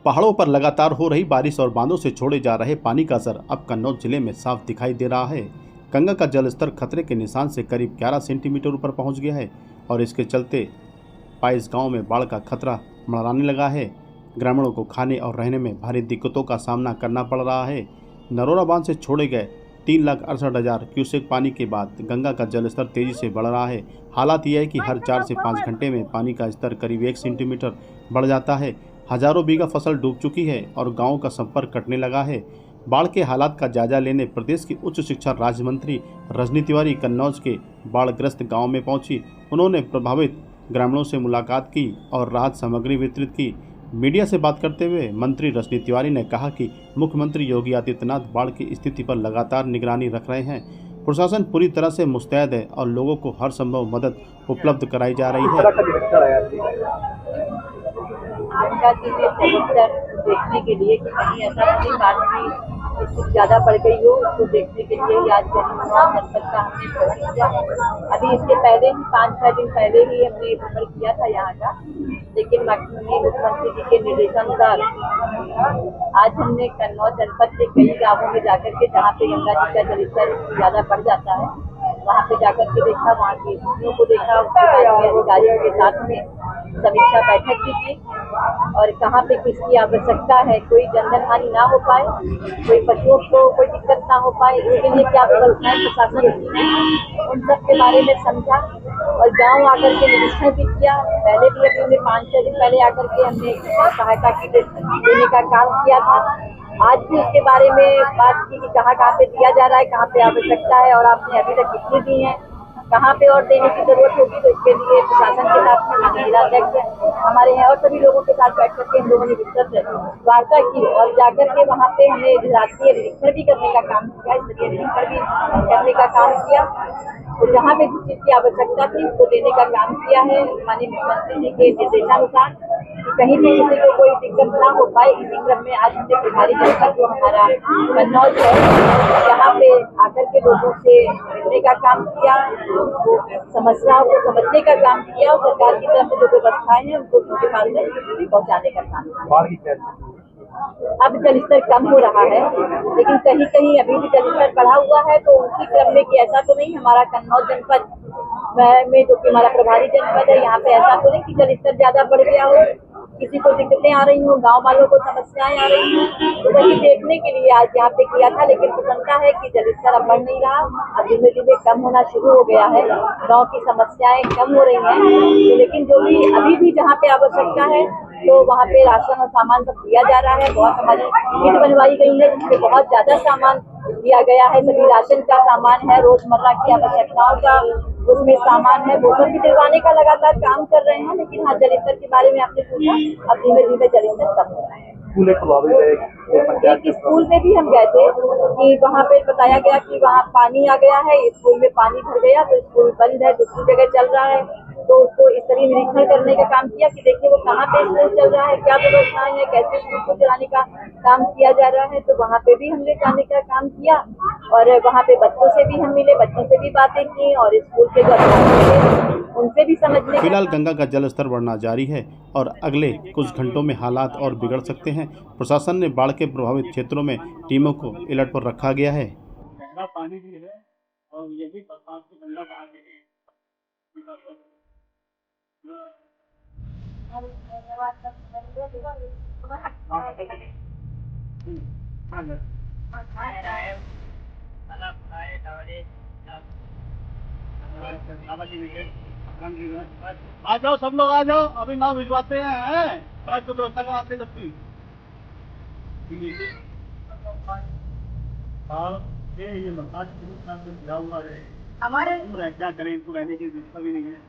पहाड़ों पर लगातार हो रही बारिश और बांधों से छोड़े जा रहे पानी का असर अब कन्नौज जिले में साफ दिखाई दे रहा है। गंगा का जलस्तर खतरे के निशान से करीब 11 सेंटीमीटर ऊपर पहुंच गया है और इसके चलते पाइस गांव में बाढ़ का खतरा मंडराने लगा है। ग्रामीणों को खाने और रहने में भारी दिक्कतों का सामना करना पड़ रहा है। नरोरा बांध से छोड़े गए 3,68,000 क्यूसेक पानी के बाद गंगा का जलस्तर तेजी से बढ़ रहा है। हालात यह है कि हर 4 से 5 घंटे में पानी का स्तर करीब 1 सेंटीमीटर बढ़ जाता है। हजारों बीघा फसल डूब चुकी है और गांवों का संपर्क कटने लगा है। बाढ़ के हालात का जायजा लेने प्रदेश की उच्च शिक्षा राज्य मंत्री रजनी तिवारी कन्नौज के बाढ़ग्रस्त गांव में पहुंची। उन्होंने प्रभावित ग्रामीणों से मुलाकात की और राहत सामग्री वितरित की। मीडिया से बात करते हुए मंत्री रजनी तिवारी ने कहा कि मुख्यमंत्री योगी आदित्यनाथ बाढ़ की स्थिति पर लगातार निगरानी रख रहे हैं। प्रशासन पूरी तरह से मुस्तैद है और लोगों को हर संभव मदद उपलब्ध कराई जा रही है। गंगा जी में जलस्तर देखने के लिए कि कहीं ऐसा नहीं बाढ़ की स्थिति ज़्यादा बढ़ गई हो, उसको देखने के लिए आज कन्नौज जनपद का हमने भ्रमण किया। अभी इसके पहले ही 5-6 दिन पहले ही हमने भ्रमण किया था यहाँ का, लेकिन माननीय मुख्यमंत्री जी के निर्देशानुसार आज हमने कन्नौज जनपद के कई गाँवों में जाकर के, जहाँ पे गंगा जी का जलस्तर ज़्यादा बढ़ जाता है, वहाँ पे जाकर के देखा, वहाँ की स्थितियों को देखा। उसके बाद में अधिकारियों के साथ में समीक्षा बैठक भी की और कहाँ पे किसकी आवश्यकता है, कोई जनधन हानि ना हो पाए, कोई पशुओं को कोई दिक्कत ना हो पाए, इसके लिए क्या व्यवस्थाएं प्रशासन की है, उन सब के बारे में समझा और गांव आकर के निरीक्षण भी किया। पहले भी अभी हमने 5-6 दिन पहले आकर के हमने सहायता की देने का काम किया था। आज भी उसके बारे में बात की कि कहाँ कहाँ पे दिया जा रहा है, कहाँ पे आवश्यकता है और आपने अभी तक कितनी दी है, कहाँ पे और देने की जरूरत होगी। तो इसके लिए प्रशासन के साथ में जिलाध्यक्ष हमारे हैं और सभी लोगों के साथ बैठ करके हम लोगों ने विस्तृत वार्ता की और जाकर के वहाँ पे हमने राष्ट्रीय निरीक्षण भी करने का काम किया, स्तरीय निरीक्षण भी करने का काम किया। तो जहाँ पे जिस चीज की आवश्यकता थी उसको देने का काम किया है माननीय मुख्यमंत्री जी के निर्देशानुसार, कि कहीं भी किसी को कोई दिक्कत ना हो पाए। इसी क्रम में आज हमने प्रभारी जनपद जो हमारा कन्नौज है, यहाँ पे आकर के लोगों से मिलने का काम किया, वो समस्याओं को समझने का काम किया और सरकार की तरफ से जो व्यवस्थाएं हैं उनको उनके पास में पहुँचाने का काम किया। अब जलस्तर कम हो रहा है, लेकिन कहीं कहीं अभी भी जलस्तर बढ़ा हुआ है। तो उसी क्रम में कि ऐसा तो नहीं हमारा कन्नौज जनपद में जो कि हमारा प्रभारी जनपद है, यहाँ पे ऐसा तो नहीं कि जलस्तर ज्यादा बढ़ गया हो, किसी को दिक्कतें आ रही हो, गांव वालों को समस्याएं आ रही हैं, तो वही देखने के लिए आज यहाँ पे किया था। लेकिन प्रसन्नता है कि जलस्तर अब बढ़ नहीं रहा, अब धीमे धीमे कम होना शुरू हो गया है, गाँव की समस्याएं कम हो रही हैं। लेकिन जो भी अभी भी जहाँ पे आवश्यकता है तो वहाँ पे राशन और सामान सब दिया जा रहा है। बहुत हमारी किट बनवाई गई है जिसमें बहुत ज्यादा सामान दिया गया है, सभी राशन का सामान है, रोजमर्रा की आवश्यकताओं का उसमें सामान है, वो सब भी दिलवाने का लगातार काम कर रहे हैं। लेकिन हाँ, जलस्तर के बारे में आपने पूछा, अब धीमे धीमे जलस्तर कम हो रहा है। एक स्कूल में भी हम गए थे कि वहाँ पे बताया गया कि वहाँ पानी आ गया है, स्कूल में पानी भर गया तो स्कूल बंद है, दूसरी जगह चल रहा है। तो उसको इस तरह निरीक्षण करने का काम किया कि देखिए वो कहाँ पे स्कूल चल रहा है, क्या व्यवस्थाएं है, कैसे स्कूल को चलाने का काम किया जा रहा है। तो वहाँ पे भी हमने जाने का काम किया और वहाँ पे बच्चों से भी हम मिले, बच्चों से भी बातें की और स्कूल के जो अध्यापक उनसे भी समझने। फिलहाल गंगा का जलस्तर बढ़ना जारी है और अगले कुछ घंटों में हालात और बिगड़ सकते हैं। प्रशासन ने बाढ़ के प्रभावित क्षेत्रों में टीमों को अलर्ट पर रखा गया है। गंगा पानी भी है और ये भी बरसात से गंगा पानी है। आ जाओ सब लोग, आ जाओ, अभी नाव भिजवाते हैं। आज तो व्यवस्था कराते सबकी। ये मकान गिरा हुआ है हमारे, क्या करें, इनको रहने की व्यवस्था भी नहीं है।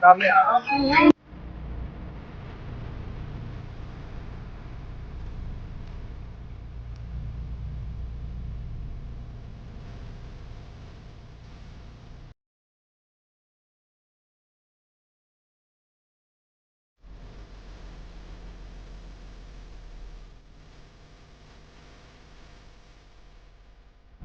Kami